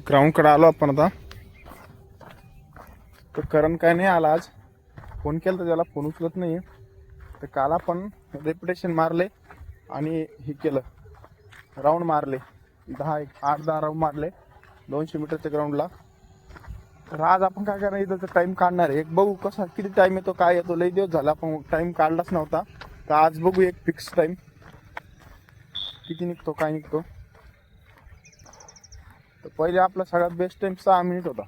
ग्राउंडकडे आलो आपण आता. तर करण काय नाही आला आज. फोन केला तर त्याला फोन उचलत नाही. तर काल आपण रेप्युटेशन मारले आणि हे केलं, राऊंड मारले 8-10 राऊंड मारले 200 मीटरच्या ग्राउंडला. तर आज आपण काय करणार, इथं टाइम काढणार आहे. एक बघू कसा किती टाइम येतो काय येतो. लई दिवस झाला आपण टाइम काढलाच नव्हता. तर आज बघू एक फिक्स टाइम किती निघतो काय निघतो. तर पहिले आपला सगळ्यात बेस्ट टाइम 6 मिनिट होता.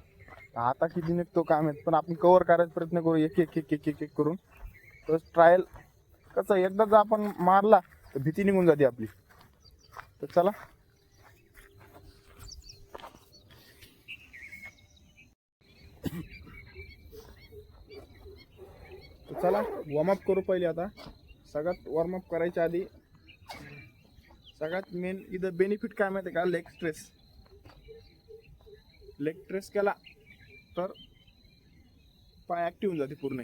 आता किती निघतो काय माहित, पण आपण कव्हर करायचा प्रयत्न करू एक एक एक एक एक एक करून. तर ट्रायल कसं एकदा जर आपण मारला तर भीती निघून जाते आपली. तर चला वॉर्मअप करू पहिले. आता सगळ्यात वॉर्मअप करायच्या आधी सगळ्यात मेन इथं बेनिफिट काय माहिती का, लेग स्ट्रेस. लेग स्ट्रेस केला तर पाय ॲक्टिव्ह होऊन जाते पूर्ण.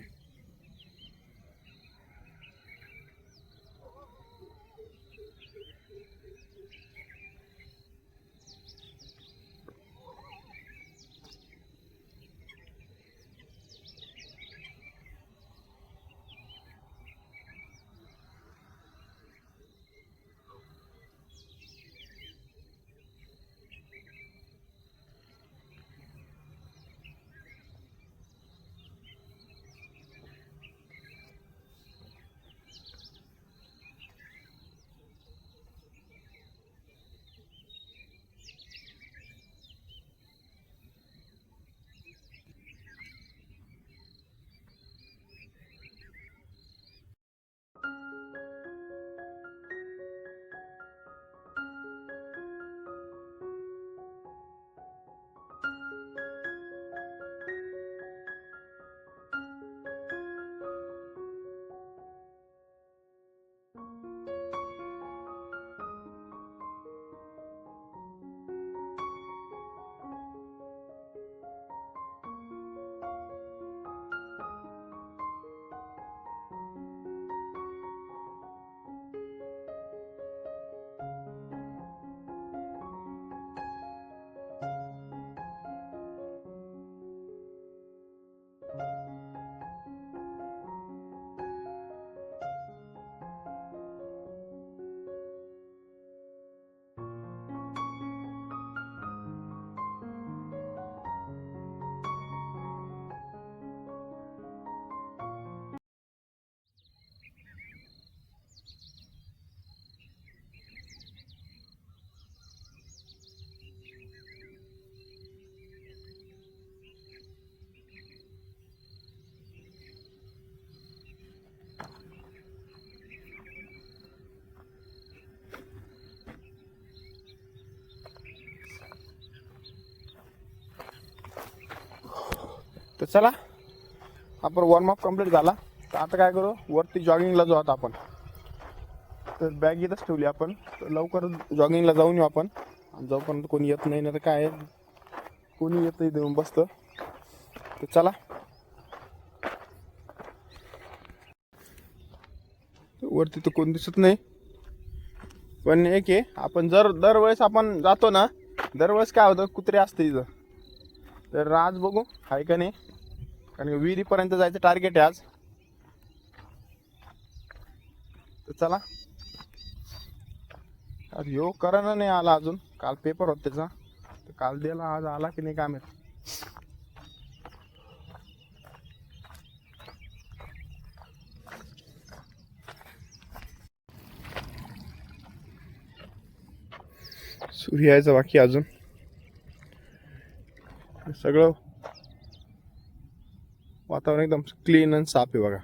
तर चला आपण वॉर्मअप कंप्लीट झाला. तर आता काय करू, वरती जॉगिंगला जाऊ आता आपण. तर बॅग इथंच ठेवली आपण. तर लवकर जॉगिंगला जाऊन येऊ आपण. जोपर्यंत कोणी येत नाही ना तर काय कोणी येतं इथं बसतं. तर चला वरती तर कोण दिसत नाही. पण एक आहे, आपण दरवेळेस आपण जातो ना, दरवेळेस काय होतं कुत्रे असते इथं. तर आज बघू आहे का नाही, कारण विहिरीपर्यंत जायचं टार्गेट आहे आज. तर चला. आज ह्यो करायला नाही आला अजून. काल पेपर होता त्याचा, तर काल द्यायला आज आला की नाही काय माहित. सूर्य यायचा बाकी अजून. सगळं वातावरण एकदम क्लीन आणि साफ आहे बघा.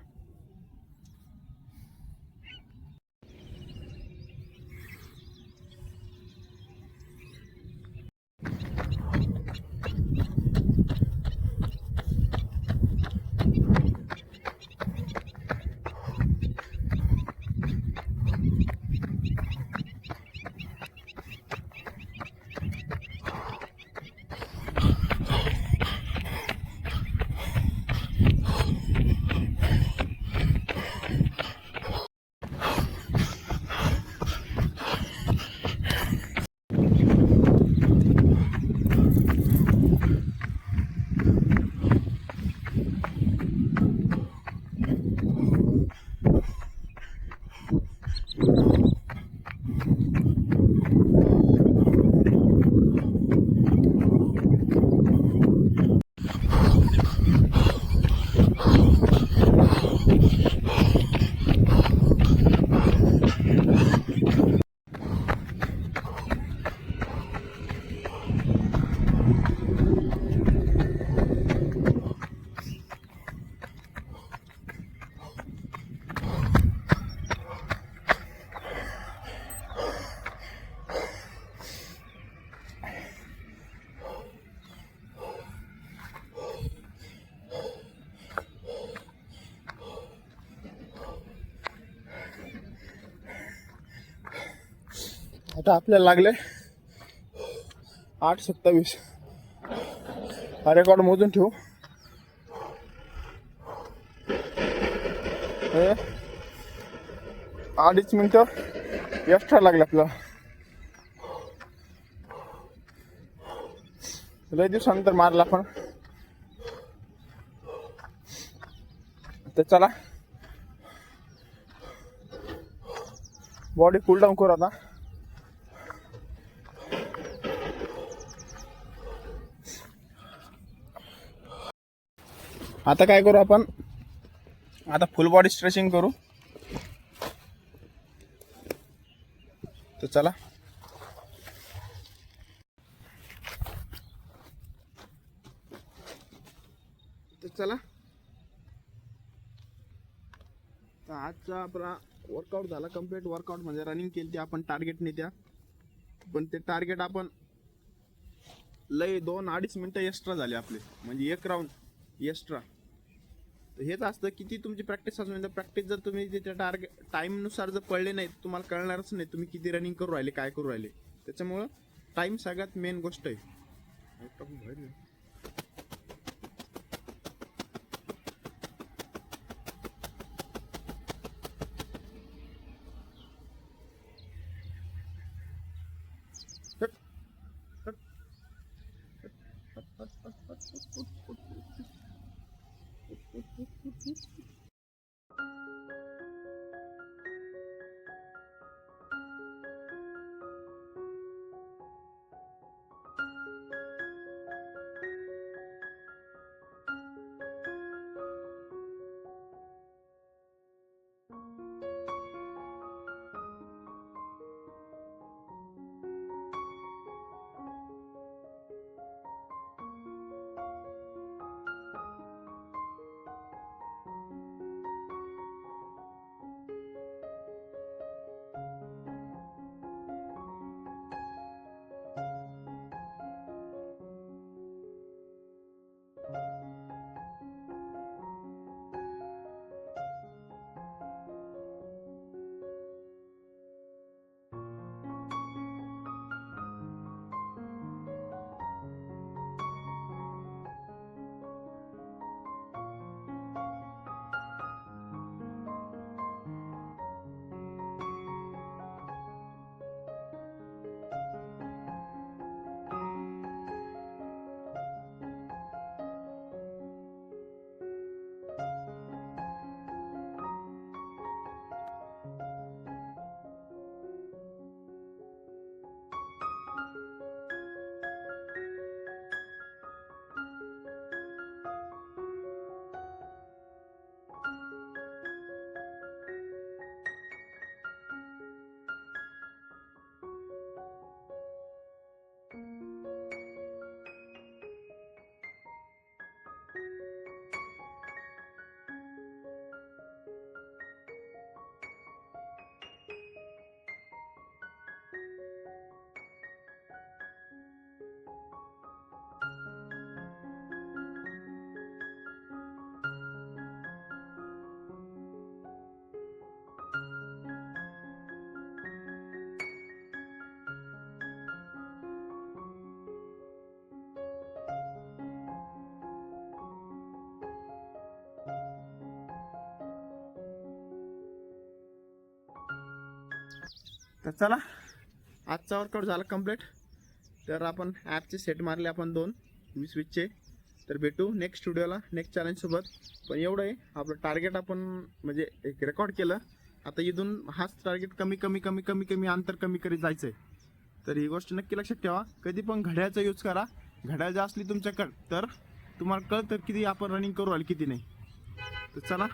आता आपल्याला लागले 8:27. हा रेकॉर्ड मोजून ठेवू. हे 2.5 मिनिटं एक्स्ट्रा लागले आपल्याला. लय दिवसानंतर मारला आपण. तर चला बॉडी कूल डाऊन करू आता. आता काय करू आपण, आता फुल बॉडी स्ट्रेचिंग करू. तर चला. तर आजचा आपला वर्कआउट झाला कम्प्लीट. वर्कआउट म्हणजे रनिंग केली ती आपण टार्गेटने त्या, पण ते टार्गेट आपण लय 2-2.5 मिनिटं एक्स्ट्रा झाले आपले, म्हणजे 1 राऊंड एक्स्ट्रा. तर हेच असतं किती तुमची प्रॅक्टिस असून, म्हणजे प्रॅक्टिस जर तुम्ही त्याच्या टार्गेट टाईमनुसार जर पडले नाही तुम्हाला कळणारच नाही तुम्ही किती रनिंग करू राहिले, काय करू राहिले. त्याच्यामुळं टाईम सगळ्यात मेन गोष्ट आहे. तर चला आजचा वर्कआउट झाला कंप्लीट. तर आपण ॲपचे सेट मारले आपण 2 20-20चे. तर भेटू नेक्स्ट व्हिडिओला नेक्स्ट चॅलेंजसोबत. पण एवढं आहे आपलं टार्गेट, आपण म्हणजे एक रेकॉर्ड केलं. आता इथून हाच टार्गेट कमी कमी कमी कमी कमी अंतर कमी करीत जायचं आहे. तर ही गोष्ट नक्की लक्षात ठेवा. कधी पण घड्याळाचा यूज करा. घड्याळ जर असली तुमच्याकडं तर तुम्हाला कळतं किती आपण रनिंग करू आली किती नाही. तर चला.